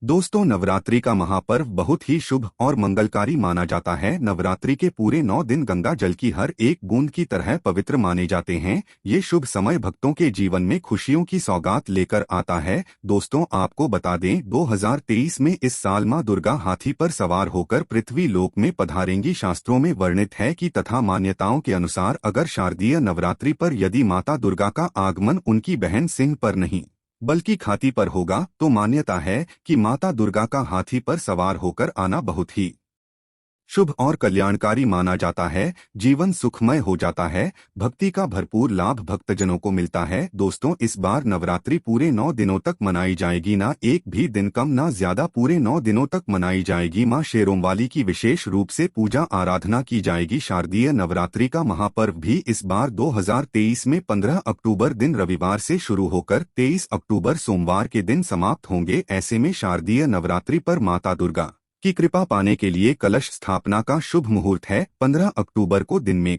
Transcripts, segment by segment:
दोस्तों, नवरात्रि का महापर्व बहुत ही शुभ और मंगलकारी माना जाता है। नवरात्रि के पूरे 9 दिन गंगा जल की हर एक बूंद की तरह पवित्र माने जाते हैं। ये शुभ समय भक्तों के जीवन में खुशियों की सौगात लेकर आता है। दोस्तों, आपको बता दें, 2023 में इस साल मां दुर्गा हाथी पर सवार होकर पृथ्वी लोक में पधारेंगी। शास्त्रों में वर्णित है कि तथा मान्यताओं के अनुसार अगर शारदीय नवरात्रि पर यदि माता दुर्गा का आगमन उनकी बहन सिंह पर नहीं बल्कि हाथी पर होगा तो मान्यता है कि माता दुर्गा का हाथी पर सवार होकर आना बहुत ही शुभ और कल्याणकारी माना जाता है। जीवन सुखमय हो जाता है। भक्ति का भरपूर लाभ भक्तजनों को मिलता है। दोस्तों, इस बार नवरात्रि पूरे 9 दिनों तक मनाई जाएगी। ना एक भी दिन कम ना ज्यादा, पूरे 9 दिनों तक मनाई जाएगी। मां शेरोंवाली की विशेष रूप से पूजा आराधना की जाएगी। शारदीय नवरात्रि का महापर्व भी इस बार 2023 में 15 अक्टूबर दिन रविवार से शुरू होकर 23 अक्टूबर सोमवार के दिन समाप्त होंगे। ऐसे में शारदीय नवरात्रि पर माता दुर्गा की कृपा पाने के लिए कलश स्थापना का शुभ मुहूर्त है। 15 अक्टूबर को दिन में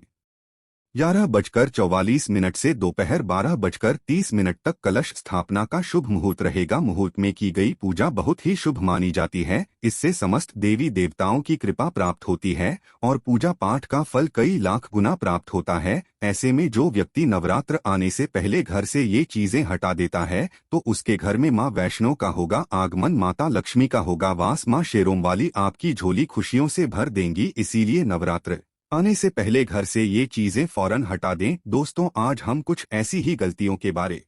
11:44 से दोपहर 12:30 तक कलश स्थापना का शुभ मुहूर्त रहेगा। मुहूर्त में की गई पूजा बहुत ही शुभ मानी जाती है। इससे समस्त देवी देवताओं की कृपा प्राप्त होती है और पूजा पाठ का फल कई लाख गुना प्राप्त होता है। ऐसे में जो व्यक्ति नवरात्र आने से पहले घर से ये चीजें हटा देता है तो उसके घर में मां वैष्णो का होगा आगमन, माता लक्ष्मी का होगा वास। मां शेरोंवाली आपकी झोली खुशियों से भर देंगी। इसीलिए नवरात्र आने से पहले घर से ये चीजें फौरन हटा दें। दोस्तों, आज हम कुछ ऐसी ही गलतियों के बारे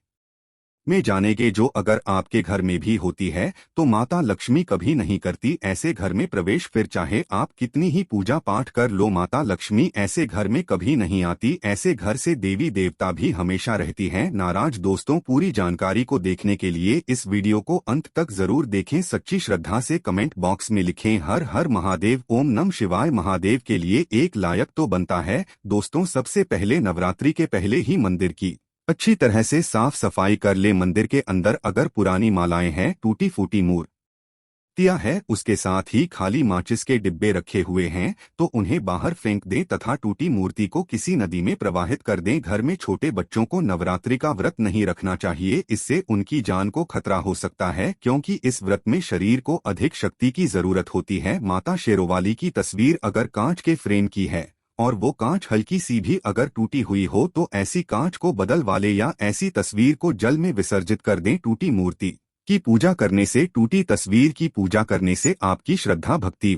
में जानेंगे जो अगर आपके घर में भी होती है तो माता लक्ष्मी कभी नहीं करती ऐसे घर में प्रवेश। फिर चाहे आप कितनी ही पूजा पाठ कर लो, माता लक्ष्मी ऐसे घर में कभी नहीं आती। ऐसे घर से देवी देवता भी हमेशा रहती हैं नाराज। दोस्तों, पूरी जानकारी को देखने के लिए इस वीडियो को अंत तक जरूर देखें। सच्ची श्रद्धा से कमेंट बॉक्स में लिखें हर हर महादेव, ओम नमः शिवाय। महादेव के लिए एक लायक तो बनता है। दोस्तों, सबसे पहले नवरात्रि के पहले ही मंदिर की अच्छी तरह से साफ सफाई कर ले। मंदिर के अंदर अगर पुरानी मालाएं हैं, टूटी फूटी मूर्तियां है, उसके साथ ही खाली माचिस के डिब्बे रखे हुए हैं तो उन्हें बाहर फेंक दें तथा टूटी मूर्ति को किसी नदी में प्रवाहित कर दें। घर में छोटे बच्चों को नवरात्रि का व्रत नहीं रखना चाहिए। इससे उनकी जान को खतरा हो सकता है क्योंकि इस व्रत में शरीर को अधिक शक्ति की जरूरत होती है। माता शेरोवाली की तस्वीर अगर कांच के फ्रेम की है और वो कांच हल्की सी भी अगर टूटी हुई हो तो ऐसी कांच को बदल वाले या ऐसी तस्वीर को जल में विसर्जित कर दें। टूटी मूर्ति की पूजा करने से, टूटी तस्वीर की पूजा करने से आपकी श्रद्धा भक्ति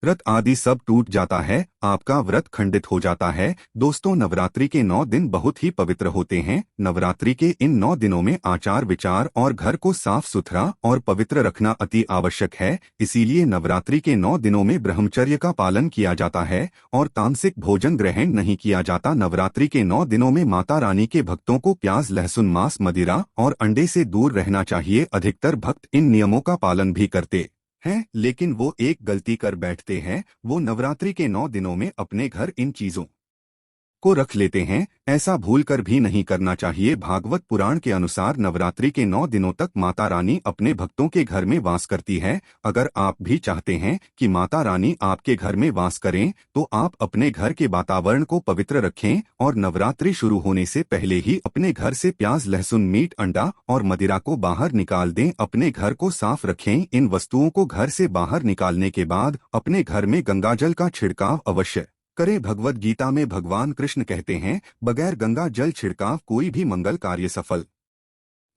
व्रत आदि सब टूट जाता है, आपका व्रत खंडित हो जाता है। दोस्तों, नवरात्रि के 9 दिन बहुत ही पवित्र होते हैं। नवरात्रि के इन 9 दिनों में आचार विचार और घर को साफ सुथरा और पवित्र रखना अति आवश्यक है। इसीलिए नवरात्रि के 9 दिनों में ब्रह्मचर्य का पालन किया जाता है और तामसिक भोजन ग्रहण नहीं किया जाता। नवरात्रि के 9 दिनों में माता रानी के भक्तों को प्याज, लहसुन, मांस, मदिरा और अंडे से दूर रहना चाहिए। अधिकतर भक्त इन नियमों का पालन भी करते हैं, लेकिन वो एक गलती कर बैठते हैं। वो नवरात्रि के 9 दिनों में अपने घर इन चीजों को रख लेते हैं। ऐसा भूलकर भी नहीं करना चाहिए। भागवत पुराण के अनुसार नवरात्रि के 9 दिनों तक माता रानी अपने भक्तों के घर में वास करती है। अगर आप भी चाहते हैं कि माता रानी आपके घर में वास करें तो आप अपने घर के वातावरण को पवित्र रखें और नवरात्रि शुरू होने से पहले ही अपने घर से प्याज, लहसुन, मीट, अंडा और मदिरा को बाहर निकाल दें। अपने घर को साफ रखें। इन वस्तुओं को घर से बाहर निकालने के बाद अपने घर में गंगाजल का छिड़काव अवश्य करें। भगवद गीता में भगवान कृष्ण कहते हैं, बगैर गंगा जल छिड़काव कोई भी मंगल कार्य सफल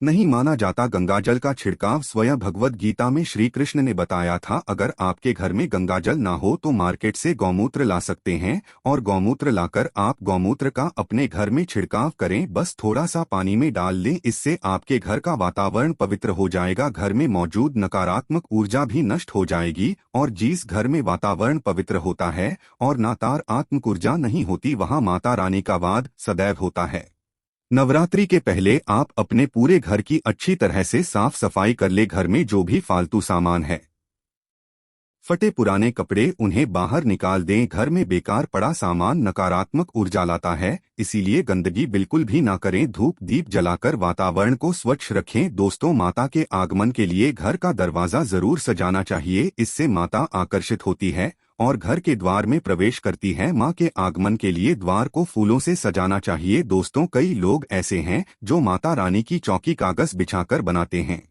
नहीं माना जाता। गंगाजल का छिड़काव स्वयं भगवद गीता में श्री कृष्ण ने बताया था। अगर आपके घर में गंगाजल ना हो तो मार्केट से गौमूत्र ला सकते हैं और गौमूत्र लाकर आप गौमूत्र का अपने घर में छिड़काव करें। बस थोड़ा सा पानी में डाल लें, इससे आपके घर का वातावरण पवित्र हो जाएगा। घर में मौजूद नकारात्मक ऊर्जा भी नष्ट हो जाएगी और जिस घर में वातावरण पवित्र होता है और नकारात्मक ऊर्जा नहीं होती, वहां माता रानी का वास सदैव होता है। नवरात्रि के पहले आप अपने पूरे घर की अच्छी तरह से साफ सफाई कर ले। घर में जो भी फालतू सामान है, फटे पुराने कपड़े, उन्हें बाहर निकाल दें। घर में बेकार पड़ा सामान नकारात्मक ऊर्जा लाता है, इसीलिए गंदगी बिल्कुल भी ना करें। धूप दीप जलाकर वातावरण को स्वच्छ रखें। दोस्तों, माता के आगमन के लिए घर का दरवाजा जरूर सजाना चाहिए। इससे माता आकर्षित होती है और घर के द्वार में प्रवेश करती है। मां के आगमन के लिए द्वार को फूलों से सजाना चाहिए। दोस्तों, कई लोग ऐसे हैं जो माता रानी की चौकी कागज बिछाकर बनाते हैं,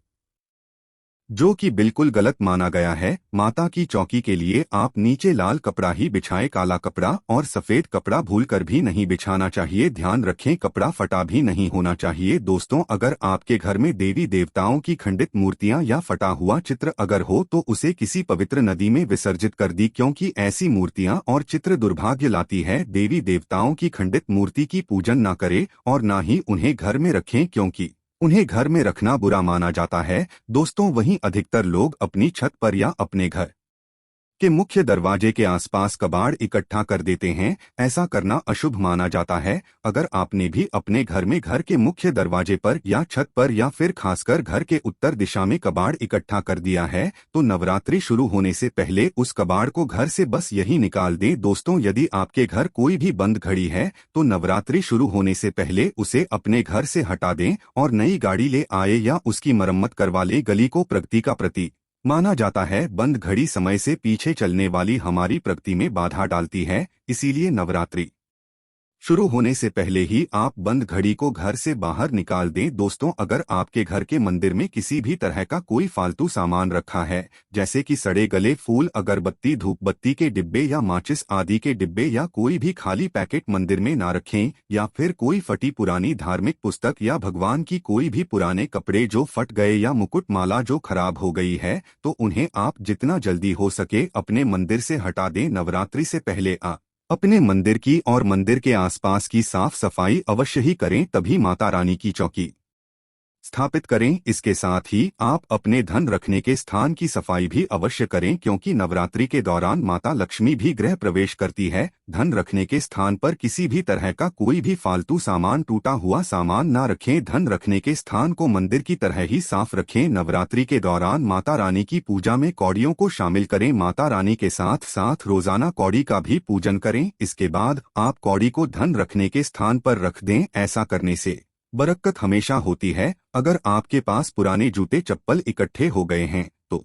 जो कि बिल्कुल गलत माना गया है। माता की चौकी के लिए आप नीचे लाल कपड़ा ही बिछाएं, काला कपड़ा और सफेद कपड़ा भूलकर भी नहीं बिछाना चाहिए। ध्यान रखें, कपड़ा फटा भी नहीं होना चाहिए। दोस्तों, अगर आपके घर में देवी देवताओं की खंडित मूर्तियां या फटा हुआ चित्र अगर हो तो उसे किसी पवित्र नदी में विसर्जित कर दी, क्योंकि ऐसी मूर्तियां और चित्र दुर्भाग्य लाती है। देवी देवताओं की खंडित मूर्ति की पूजन न करें और न ही उन्हें घर में रखें, क्योंकि उन्हें घर में रखना बुरा माना जाता है। दोस्तों, वहीं अधिकतर लोग अपनी छत पर या अपने घर के मुख्य दरवाजे के आसपास कबाड़ इकट्ठा कर देते हैं। ऐसा करना अशुभ माना जाता है। अगर आपने भी अपने घर में घर के मुख्य दरवाजे पर या छत पर या फिर खासकर घर के उत्तर दिशा में कबाड़ इकट्ठा कर दिया है तो नवरात्रि शुरू होने से पहले उस कबाड़ को घर से बस यही निकाल दें। दोस्तों, यदि आपके घर कोई भी बंद घड़ी है तो नवरात्रि शुरू होने से पहले उसे अपने घर से हटा दें और नई गाड़ी ले आए या उसकी मरम्मत करवा ले। गली को प्रगति का प्रतीक माना जाता है। बंद घड़ी समय से पीछे चलने वाली हमारी प्रगति में बाधा डालती है, इसीलिए नवरात्रि शुरू होने से पहले ही आप बंद घड़ी को घर से बाहर निकाल दें। दोस्तों, अगर आपके घर के मंदिर में किसी भी तरह का कोई फालतू सामान रखा है, जैसे कि सड़े गले फूल, अगरबत्ती, धूप बत्ती के डिब्बे या माचिस आदि के डिब्बे या कोई भी खाली पैकेट मंदिर में ना रखें, या फिर कोई फटी पुरानी धार्मिक पुस्तक या भगवान की कोई भी पुराने कपड़े जो फट गए या मुकुट माला जो खराब हो गई है, तो उन्हें आप जितना जल्दी हो सके अपने मंदिर से हटा दें। नवरात्रि से पहले अपने मंदिर की और मंदिर के आसपास की साफ सफाई अवश्य ही करें, तभी माता रानी की चौकी स्थापित करें। इसके साथ ही आप अपने धन रखने के स्थान की सफाई भी अवश्य करें, क्योंकि नवरात्रि के दौरान माता लक्ष्मी भी गृह प्रवेश करती है। धन रखने के स्थान पर किसी भी तरह का कोई भी फालतू सामान, टूटा हुआ सामान ना रखें। धन रखने के स्थान को मंदिर की तरह ही साफ रखें। नवरात्रि के दौरान माता रानी की पूजा में कौड़ियों को शामिल करें। माता रानी के साथ साथ रोजाना कौड़ी का भी पूजन करें। इसके बाद आप कौड़ी को धन रखने के स्थान पर रख दें। ऐसा करने से बरकत हमेशा होती है। अगर आपके पास पुराने जूते चप्पल इकट्ठे हो गए हैं तो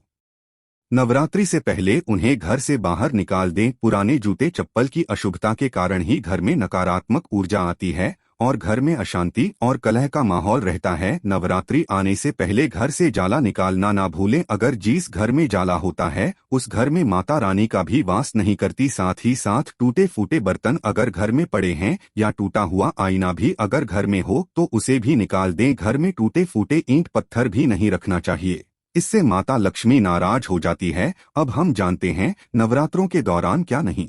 नवरात्रि से पहले उन्हें घर से बाहर निकाल दें। पुराने जूते चप्पल की अशुभता के कारण ही घर में नकारात्मक ऊर्जा आती है और घर में अशांति और कलह का माहौल रहता है। नवरात्रि आने से पहले घर से जाला निकालना ना भूलें। अगर जिस घर में जाला होता है उस घर में माता रानी का भी वास नहीं करती। साथ ही साथ टूटे फूटे बर्तन अगर घर में पड़े हैं या टूटा हुआ आईना भी अगर घर में हो तो उसे भी निकाल दें। घर में टूटे फूटे ईंट पत्थर भी नहीं रखना चाहिए, इससे माता लक्ष्मी नाराज हो जाती है। अब हम जानते हैं नवरात्रों के दौरान क्या नहीं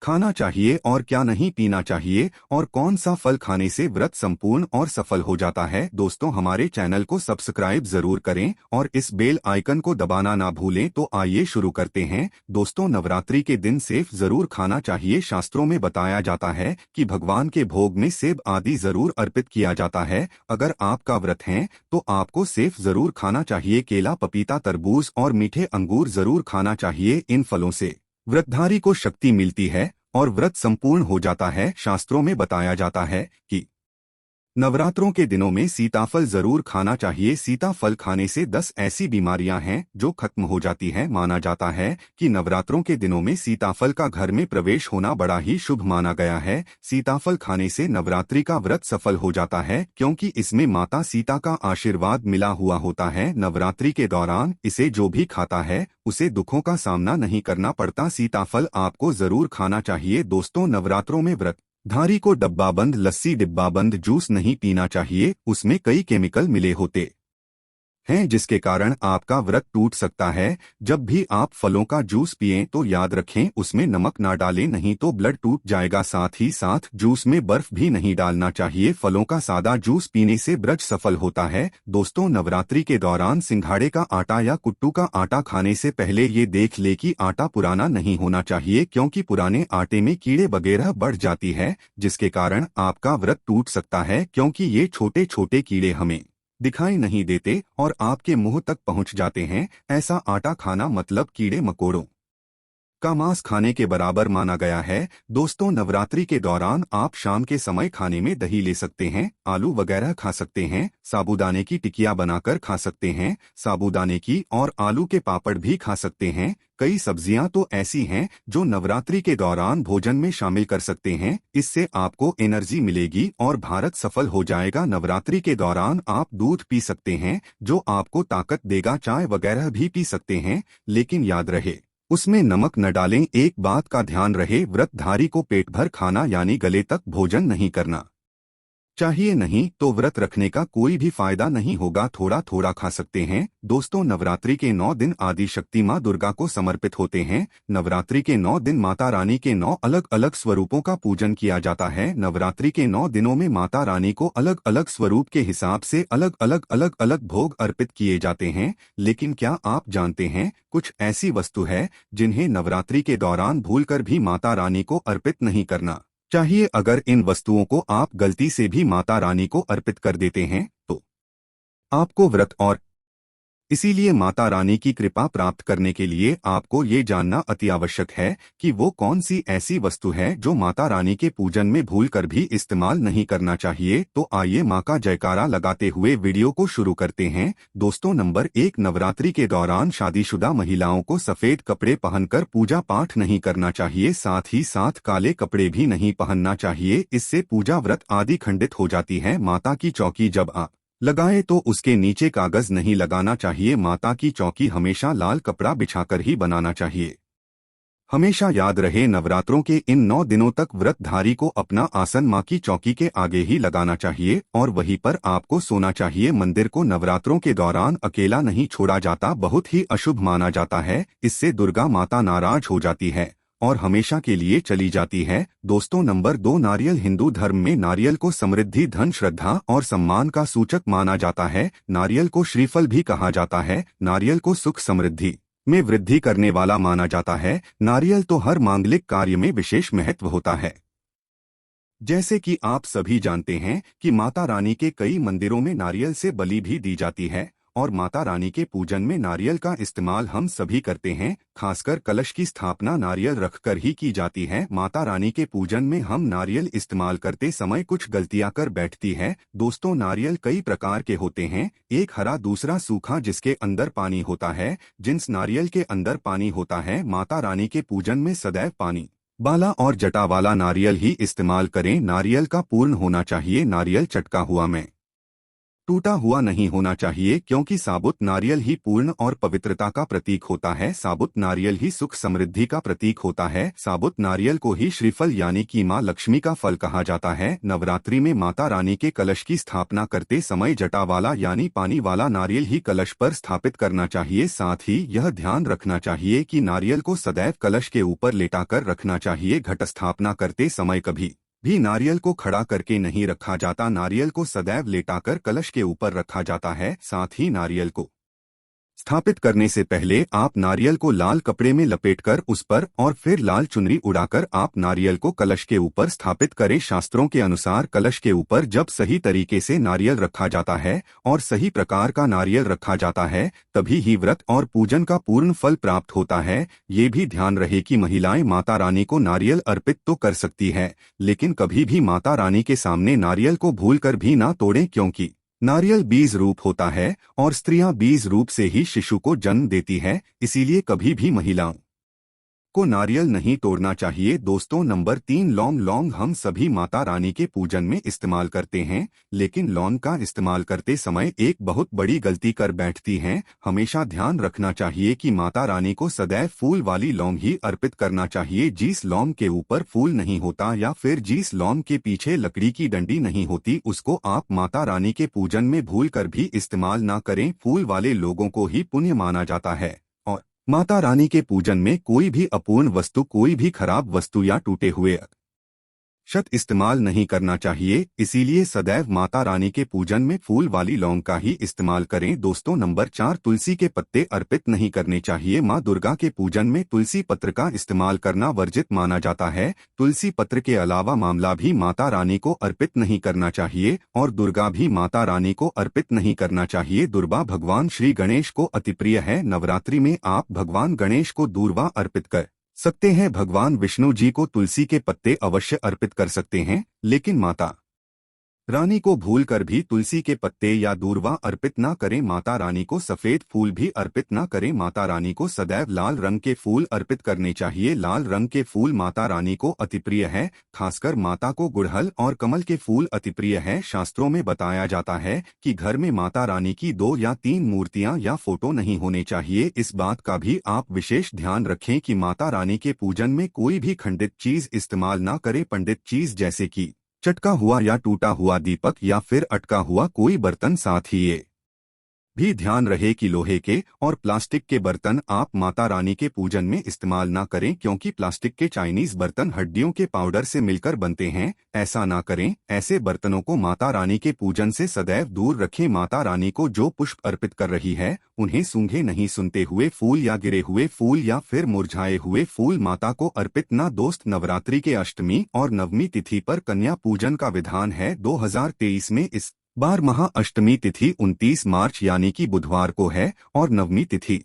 खाना चाहिए और क्या नहीं पीना चाहिए और कौन सा फल खाने से व्रत संपूर्ण और सफल हो जाता है। दोस्तों, हमारे चैनल को सब्सक्राइब जरूर करें और इस बेल आइकन को दबाना ना भूलें। तो आइए शुरू करते हैं। दोस्तों, नवरात्रि के दिन सेब जरूर खाना चाहिए। शास्त्रों में बताया जाता है कि भगवान के भोग में सेब आदि जरूर अर्पित किया जाता है। अगर आपका व्रत है तो आपको सेब जरूर खाना चाहिए। केला, पपीता, तरबूज और मीठे अंगूर जरूर खाना चाहिए। इन फलों से व्रतधारी को शक्ति मिलती है और व्रत संपूर्ण हो जाता है। शास्त्रों में बताया जाता है कि नवरात्रों के दिनों में सीताफल जरूर खाना चाहिए। सीताफल खाने से 10 ऐसी बीमारियां हैं जो खत्म हो जाती हैं। माना जाता है कि नवरात्रों के दिनों में सीताफल का घर में प्रवेश होना बड़ा ही शुभ माना गया है। सीताफल खाने से नवरात्रि का व्रत सफल हो जाता है, क्योंकि इसमें माता सीता का आशीर्वाद मिला हुआ होता है। नवरात्रि के दौरान इसे जो भी खाता है उसे दुखों का सामना नहीं करना पड़ता। सीताफल आपको जरूर खाना चाहिए। दोस्तों, नवरात्रों में व्रत धारी को डब्बाबंद लस्सी, डिब्बाबंद जूस नहीं पीना चाहिए। उसमें कई केमिकल मिले होते हैं जिसके कारण आपका व्रत टूट सकता है। जब भी आप फलों का जूस पिएं तो याद रखें उसमें नमक ना डालें, नहीं तो ब्लड टूट जाएगा। साथ ही साथ जूस में बर्फ भी नहीं डालना चाहिए। फलों का सादा जूस पीने से व्रत सफल होता है। दोस्तों, नवरात्रि के दौरान सिंघाड़े का आटा या कुट्टू का आटा खाने से पहले ये देख ले कि आटा पुराना नहीं होना चाहिए, क्योंकि पुराने आटे में कीड़े वगैरह बढ़ जाती है जिसके कारण आपका व्रत टूट सकता है। क्योंकि ये छोटे छोटे कीड़े हमें दिखाई नहीं देते और आपके मुंह तक पहुंच जाते हैं। ऐसा आटा खाना मतलब कीड़े मकोड़ों का मांस खाने के बराबर माना गया है। दोस्तों, नवरात्रि के दौरान आप शाम के समय खाने में दही ले सकते हैं, आलू वगैरह खा सकते हैं, साबूदाने की टिकिया बनाकर खा सकते हैं, साबूदाने की और आलू के पापड़ भी खा सकते हैं। कई सब्जियां तो ऐसी हैं जो नवरात्रि के दौरान भोजन में शामिल कर सकते हैं। इससे आपको एनर्जी मिलेगी और भारत सफल हो जाएगा। नवरात्रि के दौरान आप दूध पी सकते हैं जो आपको ताकत देगा, चाय वगैरह भी पी सकते हैं, लेकिन याद रहे उसमें नमक न डालें। एक बात का ध्यान रहे, व्रतधारी को पेट भर खाना यानी गले तक भोजन नहीं करना चाहिए, नहीं तो व्रत रखने का कोई भी फायदा नहीं होगा। थोड़ा थोड़ा खा सकते हैं। दोस्तों, नवरात्रि के 9 दिन आदि शक्ति माँ दुर्गा को समर्पित होते हैं। नवरात्रि के 9 दिन माता रानी के 9 अलग अलग स्वरूपों का पूजन किया जाता है। नवरात्रि के 9 दिनों में माता रानी को अलग अलग स्वरूप के हिसाब से अलग अलग भोग अर्पित किए जाते हैं। लेकिन क्या आप जानते हैं, कुछ ऐसी वस्तु है जिन्हें नवरात्रि के दौरान भूलकर भी माता रानी को अर्पित नहीं करना चाहिए। अगर इन वस्तुओं को आप गलती से भी माता रानी को अर्पित कर देते हैं तो आपको व्रत और इसीलिए माता रानी की कृपा प्राप्त करने के लिए आपको ये जानना अति आवश्यक है कि वो कौन सी ऐसी वस्तु है जो माता रानी के पूजन में भूलकर भी इस्तेमाल नहीं करना चाहिए। तो आइए माँ का जयकारा लगाते हुए वीडियो को शुरू करते हैं। दोस्तों, नंबर 1, नवरात्रि के दौरान शादीशुदा महिलाओं को सफेद कपड़े पहनकर पूजा पाठ नहीं करना चाहिए। साथ ही साथ काले कपड़े भी नहीं पहनना चाहिए, इससे पूजा व्रत आदि खंडित हो जाती है। माता की चौकी जब आप लगाए तो उसके नीचे कागज नहीं लगाना चाहिए। माता की चौकी हमेशा लाल कपड़ा बिछाकर ही बनाना चाहिए। हमेशा याद रहे, नवरात्रों के इन 9 दिनों तक व्रतधारी को अपना आसन माँ की चौकी के आगे ही लगाना चाहिए और वहीं पर आपको सोना चाहिए। मंदिर को नवरात्रों के दौरान अकेला नहीं छोड़ा जाता, बहुत ही अशुभ माना जाता है। इससे दुर्गा माता नाराज हो जाती है और हमेशा के लिए चली जाती है। दोस्तों, नंबर 2, नारियल। हिंदू धर्म में नारियल को समृद्धि, धन, श्रद्धा और सम्मान का सूचक माना जाता है। नारियल को श्रीफल भी कहा जाता है। नारियल को सुख समृद्धि में वृद्धि करने वाला माना जाता है। नारियल तो हर मांगलिक कार्य में विशेष महत्व होता है। जैसे कि आप सभी जानते हैं कि माता रानी के कई मंदिरों में नारियल से बलि भी दी जाती है और माता रानी के पूजन में नारियल का इस्तेमाल हम सभी करते हैं। खासकर कलश की स्थापना नारियल रखकर ही की जाती है। माता रानी के पूजन में हम नारियल इस्तेमाल करते समय कुछ गलतियां कर बैठती है। दोस्तों, नारियल कई प्रकार के होते हैं, एक हरा, दूसरा सूखा जिसके अंदर पानी होता है। जिस नारियल के अंदर पानी होता है, माता रानी के पूजन में सदैव पानी बाला और जटा वाला नारियल ही इस्तेमाल करें। नारियल का पूर्ण होना चाहिए। नारियल चटका हुआ में टूटा हुआ नहीं होना चाहिए, क्योंकि साबुत नारियल ही पूर्ण और पवित्रता का प्रतीक होता है। साबुत नारियल ही सुख समृद्धि का प्रतीक होता है। साबुत नारियल को ही श्रीफल यानी कि माँ लक्ष्मी का फल कहा जाता है। नवरात्रि में माता रानी के कलश की स्थापना करते समय जटा वाला यानी पानी वाला नारियल ही कलश पर स्थापित करना चाहिए। साथ ही यह ध्यान रखना चाहिए कि नारियल को सदैव कलश के ऊपर लेटाकर रखना चाहिए। घट स्थापना करते समय कभी भी नारियल को खड़ा करके नहीं रखा जाता, नारियल को सदैव लेटाकर कलश के ऊपर रखा जाता है। साथ ही नारियल को स्थापित करने से पहले आप नारियल को लाल कपड़े में लपेटकर उस पर और फिर लाल चुनरी उड़ाकर आप नारियल को कलश के ऊपर स्थापित करें। शास्त्रों के अनुसार कलश के ऊपर जब सही तरीके से नारियल रखा जाता है और सही प्रकार का नारियल रखा जाता है, तभी ही व्रत और पूजन का पूर्ण फल प्राप्त होता है। ये भी ध्यान रहे कि महिलाएं माता रानी को नारियल अर्पित तो कर सकती है, लेकिन कभी भी माता रानी के सामने नारियल को भूलकर भी ना तोड़ें, क्योंकि नारियल बीज रूप होता है और स्त्रियां बीज रूप से ही शिशु को जन्म देती है। इसीलिए कभी भी महिलाओं को नारियल नहीं तोड़ना चाहिए। दोस्तों, नंबर 3, लौंग। लौंग हम सभी माता रानी के पूजन में इस्तेमाल करते हैं, लेकिन लौंग का इस्तेमाल करते समय एक बहुत बड़ी गलती कर बैठती हैं। हमेशा ध्यान रखना चाहिए कि माता रानी को सदैव फूल वाली लौंग ही अर्पित करना चाहिए। जिस लौंग के ऊपर फूल नहीं होता या फिर जिस लौंग के पीछे लकड़ी की डंडी नहीं होती, उसको आप माता रानी के पूजन में भूल कर भी इस्तेमाल ना करें। फूल वाले लोगों को ही पुण्य माना जाता है और माता रानी के पूजन में कोई भी अपूर्ण वस्तु, कोई भी खराब वस्तु या टूटे हुए शत इस्तेमाल नहीं करना चाहिए। इसीलिए सदैव माता रानी के पूजन में फूल वाली लौंग का ही इस्तेमाल करें। दोस्तों, नंबर 4, तुलसी के पत्ते अर्पित नहीं करने चाहिए। माँ दुर्गा के पूजन में तुलसी पत्र का इस्तेमाल करना वर्जित माना जाता है। तुलसी पत्र के अलावा मामला भी माता रानी को अर्पित नहीं करना चाहिए और दुर्गा भी माता रानी को अर्पित नहीं करना चाहिए। दुर्वा भगवान श्री गणेश को अति प्रिय है। नवरात्रि में आप भगवान गणेश को दूर्वा अर्पित कर सकते हैं। भगवान विष्णु जी को तुलसी के पत्ते अवश्य अर्पित कर सकते हैं, लेकिन माता रानी को भूलकर भी तुलसी के पत्ते या दूर्वा अर्पित न करें। माता रानी को सफेद फूल भी अर्पित न करें। माता रानी को सदैव लाल रंग के फूल अर्पित करने चाहिए। लाल रंग के फूल माता रानी को अतिप्रिय है, खासकर माता को गुड़हल और कमल के फूल अतिप्रिय है। शास्त्रों में बताया जाता है कि घर में माता रानी की 2 या 3 मूर्तियां या फोटो नहीं होने चाहिए। इस बात का भी आप विशेष ध्यान रखें कि माता रानी के पूजन में कोई भी खंडित चीज इस्तेमाल न करे। पंडित चीज जैसे कि चटका हुआ या टूटा हुआ दीपक या फिर अटका हुआ कोई बर्तन। साथ ही ये भी ध्यान रहे कि लोहे के और प्लास्टिक के बर्तन आप माता रानी के पूजन में इस्तेमाल ना करें, क्योंकि प्लास्टिक के चाइनीज बर्तन हड्डियों के पाउडर से मिलकर बनते हैं। ऐसा ना करें। ऐसे बर्तनों को माता रानी के पूजन से सदैव दूर रखें। माता रानी को जो पुष्प अर्पित कर रही है उन्हें सूंघे नहीं। सुनते हुए फूल या गिरे हुए फूल या फिर मुरझाए हुए फूल माता को अर्पित ना। दोस्त, नवरात्रि के अष्टमी और नवमी तिथि पर कन्या पूजन का विधान है। 2023 में इस बार महा अष्टमी तिथि 29 मार्च यानी कि बुधवार को है और नवमी तिथि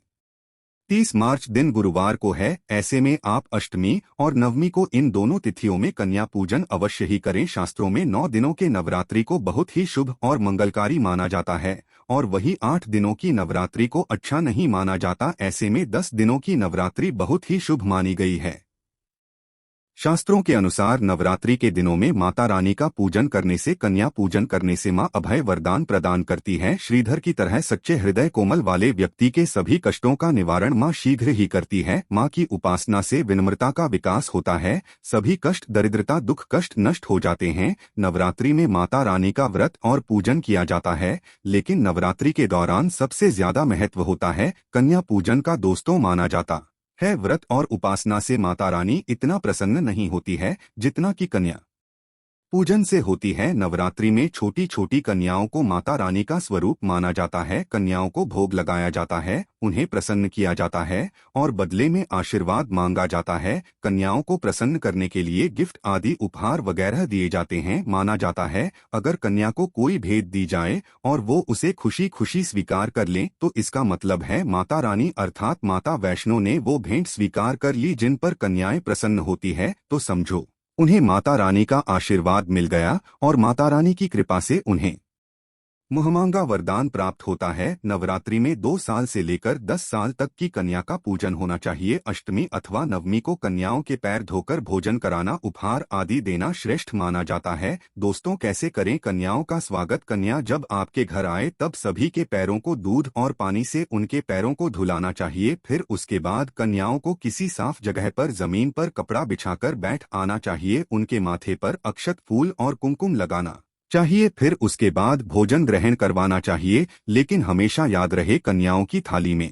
30 मार्च दिन गुरुवार को है। ऐसे में आप अष्टमी और नवमी को इन दोनों तिथियों में कन्या पूजन अवश्य ही करें। शास्त्रों में 9 दिनों के नवरात्रि को बहुत ही शुभ और मंगलकारी माना जाता है और वही 8 दिनों की नवरात्रि को अच्छा नहीं माना जाता। ऐसे में 10 दिनों की नवरात्रि बहुत ही शुभ मानी गई है। शास्त्रों के अनुसार नवरात्रि के दिनों में माता रानी का पूजन करने से, कन्या पूजन करने से मां अभय वरदान प्रदान करती है। श्रीधर की तरह सच्चे हृदय कोमल वाले व्यक्ति के सभी कष्टों का निवारण मां शीघ्र ही करती है। मां की उपासना से विनम्रता का विकास होता है। सभी कष्ट, दरिद्रता, दुख, कष्ट नष्ट हो जाते हैं। नवरात्रि में माता रानी का व्रत और पूजन किया जाता है, लेकिन नवरात्रि के दौरान सबसे ज्यादा महत्व होता है कन्या पूजन का। दोस्तों, माना जाता है व्रत और उपासना से माता रानी इतना प्रसन्न नहीं होती है जितना कि कन्या पूजन से होती है। नवरात्रि में छोटी छोटी कन्याओं को माता रानी का स्वरूप माना जाता है। कन्याओं को भोग लगाया जाता है, उन्हें प्रसन्न किया जाता है और बदले में आशीर्वाद मांगा जाता है। कन्याओं को प्रसन्न करने के लिए गिफ्ट आदि उपहार वगैरह दिए जाते हैं। माना जाता है अगर कन्या को कोई भेंट दी जाए और वो उसे खुशी खुशी स्वीकार कर ले तो इसका मतलब है माता रानी अर्थात माता वैष्णो ने वो भेंट स्वीकार कर ली। जिन पर कन्याएं प्रसन्न होती है तो समझो उन्हें माता रानी का आशीर्वाद मिल गया और माता रानी की कृपा से उन्हें मुहमांगा वरदान प्राप्त होता है। नवरात्रि में 2 साल से लेकर 10 साल तक की कन्या का पूजन होना चाहिए। अष्टमी अथवा नवमी को कन्याओं के पैर धोकर भोजन कराना, उपहार आदि देना श्रेष्ठ माना जाता है। दोस्तों, कैसे करें कन्याओं का स्वागत? कन्या जब आपके घर आए तब सभी के पैरों को दूध और पानी से उनके पैरों को धुलाना चाहिए। फिर उसके बाद कन्याओं को किसी साफ जगह पर जमीन पर कपड़ा बिछाकर बैठ आना चाहिए। उनके माथे पर अक्षत, फूल और कुमकुम लगाना चाहिए। फिर उसके बाद भोजन ग्रहण करवाना चाहिए, लेकिन हमेशा याद रहे कन्याओं की थाली में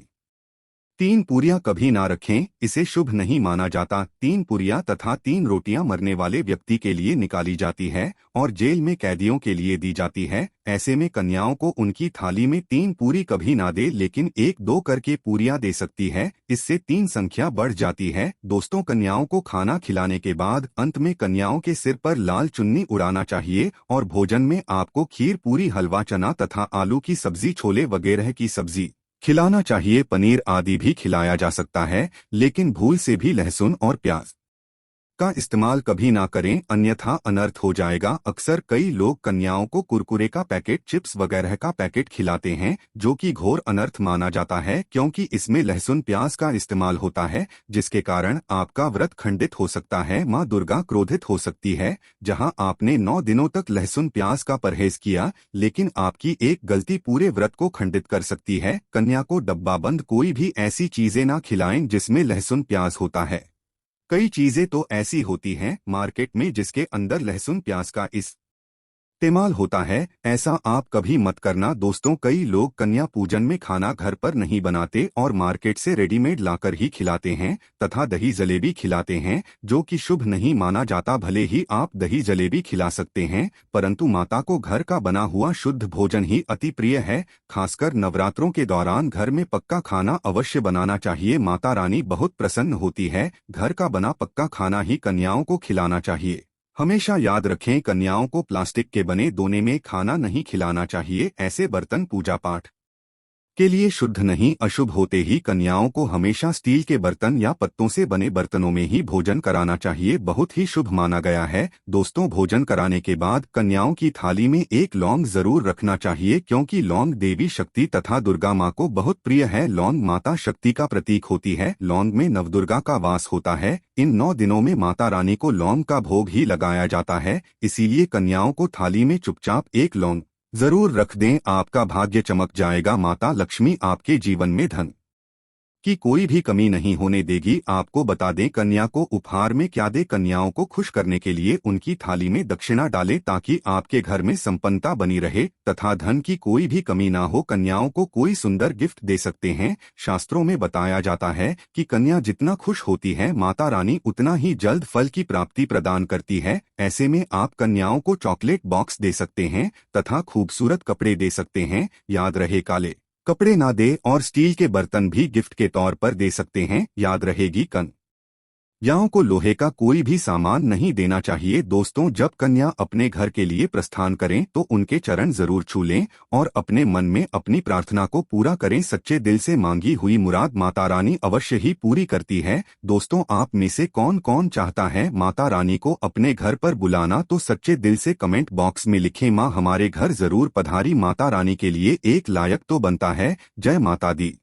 3 पूरियां कभी ना रखें, इसे शुभ नहीं माना जाता। 3 पूरियां तथा 3 रोटियां मरने वाले व्यक्ति के लिए निकाली जाती है और जेल में कैदियों के लिए दी जाती है। ऐसे में कन्याओं को उनकी थाली में 3 पूरी कभी ना दे, लेकिन 1-2 करके पूरियां दे सकती है। इससे 3 संख्या बढ़ जाती है। दोस्तों, कन्याओं को खाना खिलाने के बाद अंत में कन्याओं के सिर पर लाल चुन्नी उड़ाना चाहिए और भोजन में आपको खीर, पूरी, हलवा, चना तथा आलू की सब्जी, छोले वगैरह की सब्जी खिलाना चाहिए। पनीर आदि भी खिलाया जा सकता है, लेकिन भूल से भी लहसुन और प्याज का इस्तेमाल कभी ना करें, अन्यथा अनर्थ हो जाएगा। अक्सर कई लोग कन्याओं को कुरकुरे का पैकेट, चिप्स वगैरह का पैकेट खिलाते हैं, जो कि घोर अनर्थ माना जाता है, क्योंकि इसमें लहसुन, प्याज का इस्तेमाल होता है, जिसके कारण आपका व्रत खंडित हो सकता है। मां दुर्गा क्रोधित हो सकती है। जहां आपने 9 दिनों तक लहसुन प्याज का परहेज किया, लेकिन आपकी एक गलती पूरे व्रत को खंडित कर सकती है। कन्या को डब्बाबंद कोई भी ऐसी चीजें ना खिलाएं जिसमें लहसुन प्याज होता है। कई चीजें तो ऐसी होती हैं मार्केट में जिसके अंदर लहसुन प्याज का इस्तेमाल होता है। ऐसा आप कभी मत करना। दोस्तों, कई लोग कन्या पूजन में खाना घर पर नहीं बनाते और मार्केट से रेडीमेड लाकर ही खिलाते हैं तथा दही जलेबी खिलाते हैं, जो कि शुभ नहीं माना जाता। भले ही आप दही जलेबी खिला सकते हैं, परंतु माता को घर का बना हुआ शुद्ध भोजन ही अति प्रिय है। खासकर नवरात्रों के दौरान घर में पक्का खाना अवश्य बनाना चाहिए। माता रानी बहुत प्रसन्न होती है। घर का बना पक्का खाना ही कन्याओं को खिलाना चाहिए। हमेशा याद रखें, कन्याओं को प्लास्टिक के बने दोने में खाना नहीं खिलाना चाहिए। ऐसे बर्तन पूजा पाठ के लिए शुद्ध नहीं। अशुभ होते ही कन्याओं को हमेशा स्टील के बर्तन या पत्तों से बने बर्तनों में ही भोजन कराना चाहिए, बहुत ही शुभ माना गया है। दोस्तों, भोजन कराने के बाद कन्याओं की थाली में एक लौंग जरूर रखना चाहिए, क्योंकि लौंग देवी शक्ति तथा दुर्गा माँ को बहुत प्रिय है। लौंग माता शक्ति का प्रतीक होती है। लौंग में नवदुर्गा का वास होता है। इन 9 दिनों में माता रानी को लौंग का भोग ही लगाया जाता है, इसीलिए कन्याओं को थाली में चुपचाप एक लौंग जरूर रख दें। आपका भाग्य चमक जाएगा। माता लक्ष्मी आपके जीवन में धन की कोई भी कमी नहीं होने देगी। आपको बता दें, कन्या को उपहार में क्या दे। कन्याओं को खुश करने के लिए उनकी थाली में दक्षिणा डालें, ताकि आपके घर में संपन्नता बनी रहे तथा धन की कोई भी कमी ना हो। कन्याओं को कोई सुंदर गिफ्ट दे सकते हैं। शास्त्रों में बताया जाता है कि कन्या जितना खुश होती है, माता रानी उतना ही जल्द फल की प्राप्ति प्रदान करती है। ऐसे में आप कन्याओं को चॉकलेट बॉक्स दे सकते हैं तथा खूबसूरत कपड़े दे सकते हैं। याद रहे, काले कपड़े ना दे और स्टील के बर्तन भी गिफ्ट के तौर पर दे सकते हैं। याद रहेगी, कन्याओं को लोहे का कोई भी सामान नहीं देना चाहिए। दोस्तों, जब कन्या अपने घर के लिए प्रस्थान करें तो उनके चरण जरूर छू लें और अपने मन में अपनी प्रार्थना को पूरा करें। सच्चे दिल से मांगी हुई मुराद माता रानी अवश्य ही पूरी करती है। दोस्तों, आप में से कौन कौन चाहता है माता रानी को अपने घर पर बुलाना, तो सच्चे दिल से कमेंट बॉक्स में लिखें, माँ हमारे घर जरूर पधारी। माता रानी के लिए एक लायक तो बनता है। जय माता दी।